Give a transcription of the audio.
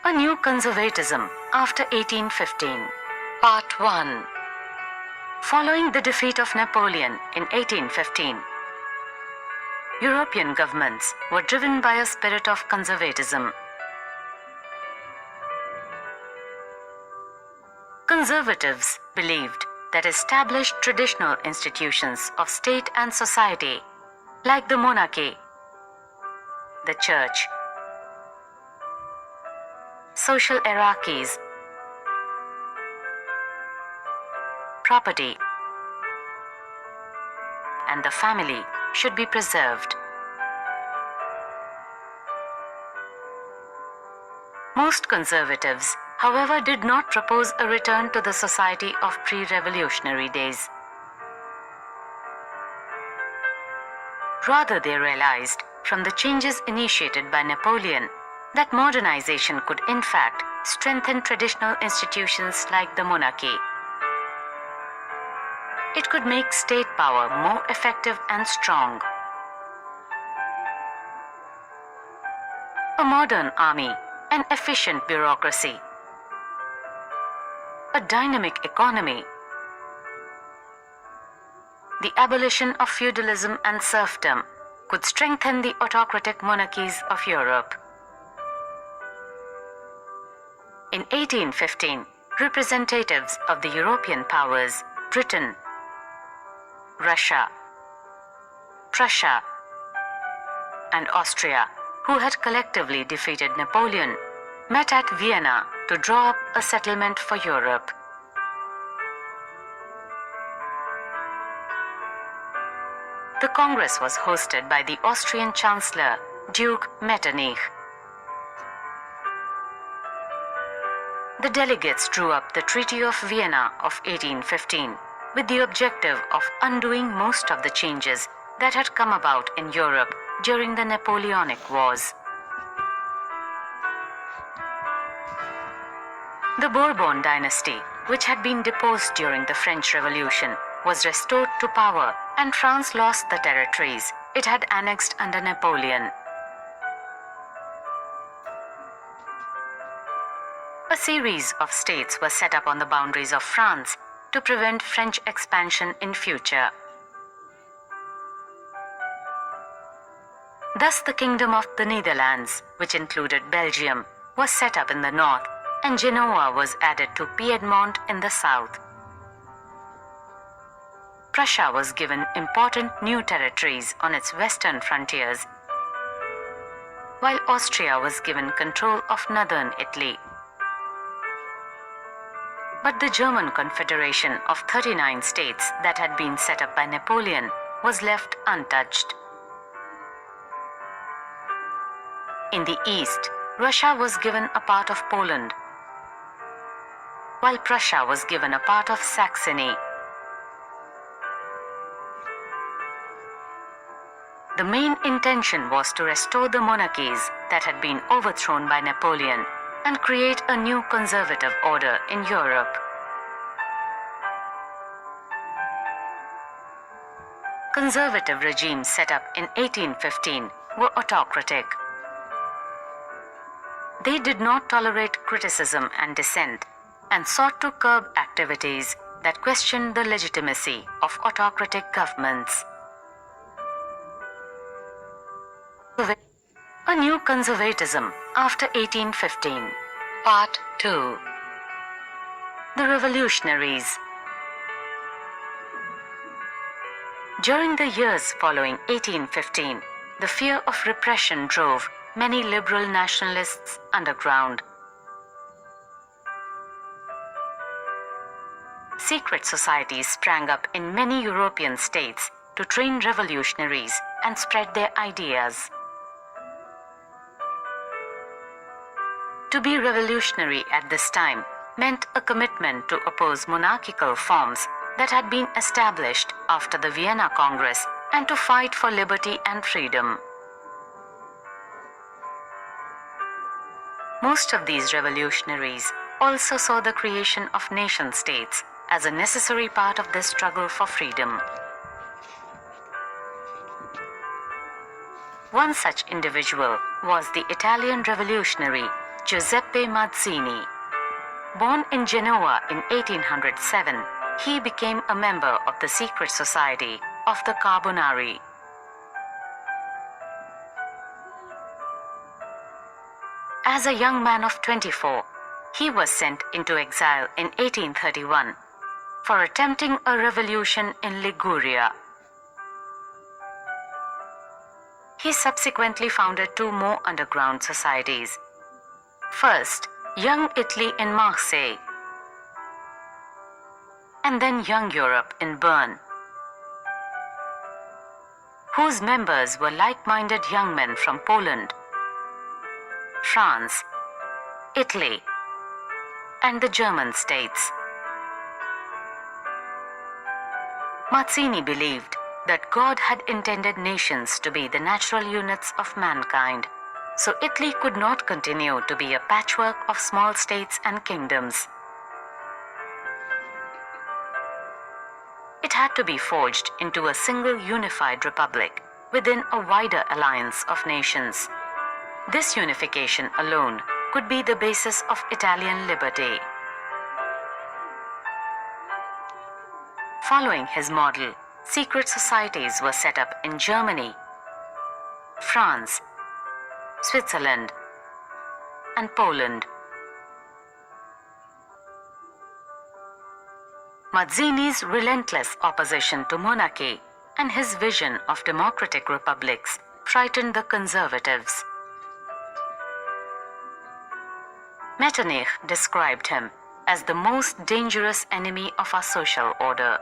A New Conservatism after 1815. Part 1. Following the defeat of Napoleon in 1815, European governments were driven by a spirit of conservatism. Conservatives believed that established traditional institutions of state and society, like the monarchy, the church, social hierarchies, property, and the family should be preserved. Most conservatives, however, did not propose a return to the society of pre-revolutionary days. Rather, they realized from the changes initiated by Napoleon that modernization could in fact strengthen traditional institutions like the monarchy. It could make state power more effective and strong. A modern army, an efficient bureaucracy, a dynamic economy, the abolition of feudalism and serfdom could strengthen the autocratic monarchies of Europe. In 1815, representatives of the European powers, Britain, Russia, Prussia, and Austria, who had collectively defeated Napoleon, met at Vienna to draw up a settlement for Europe. The Congress was hosted by the Austrian Chancellor, Duke Metternich. The delegates drew up the Treaty of Vienna of 1815 with the objective of undoing most of the changes that had come about in Europe during the Napoleonic Wars. The Bourbon dynasty, which had been deposed during the French Revolution, was restored to power, and France lost the territories it had annexed under Napoleon. A series of states were set up on the boundaries of France to prevent French expansion in future. Thus, the Kingdom of the Netherlands, which included Belgium, was set up in the north, and Genoa was added to Piedmont in the south. Prussia was given important new territories on its western frontiers, while Austria was given control of northern Italy. But the German confederation of 39 states that had been set up by Napoleon was left untouched. In the east, Russia was given a part of Poland, while Prussia was given a part of Saxony. The main intention was to restore the monarchies that had been overthrown by Napoleon and create a new conservative order in Europe. Conservative regimes set up in 1815 were autocratic. They did not tolerate criticism and dissent, and sought to curb activities that questioned the legitimacy of autocratic governments. A New Conservatism after 1815. Part 2. The Revolutionaries. During the years following 1815, the fear of repression drove many liberal nationalists underground. Secret societies sprang up in many European states to train revolutionaries and spread their ideas. To be revolutionary at this time meant a commitment to oppose monarchical forms that had been established after the Vienna Congress and to fight for liberty and freedom. Most of these revolutionaries also saw the creation of nation-states as a necessary part of this struggle for freedom. One such individual was the Italian revolutionary Giuseppe Mazzini. Born in Genoa in 1807, he became a member of the secret society of the Carbonari. As a young man of 24, he was sent into exile in 1831 for attempting a revolution in Liguria. He subsequently founded two more underground societies. First, Young Italy in Marseille, and then Young Europe in Berne, whose members were like-minded young men from Poland, France, Italy, and the German states. Mazzini believed that God had intended nations to be the natural units of mankind, so Italy could not continue to be a patchwork of small states and kingdoms. It had to be forged into a single unified republic within a wider alliance of nations. This unification alone could be the basis of Italian liberty. Following his model, secret societies were set up in Germany, France, Switzerland, and Poland. Mazzini's relentless opposition to monarchy and his vision of democratic republics frightened the conservatives. Metternich described him as the most dangerous enemy of our social order.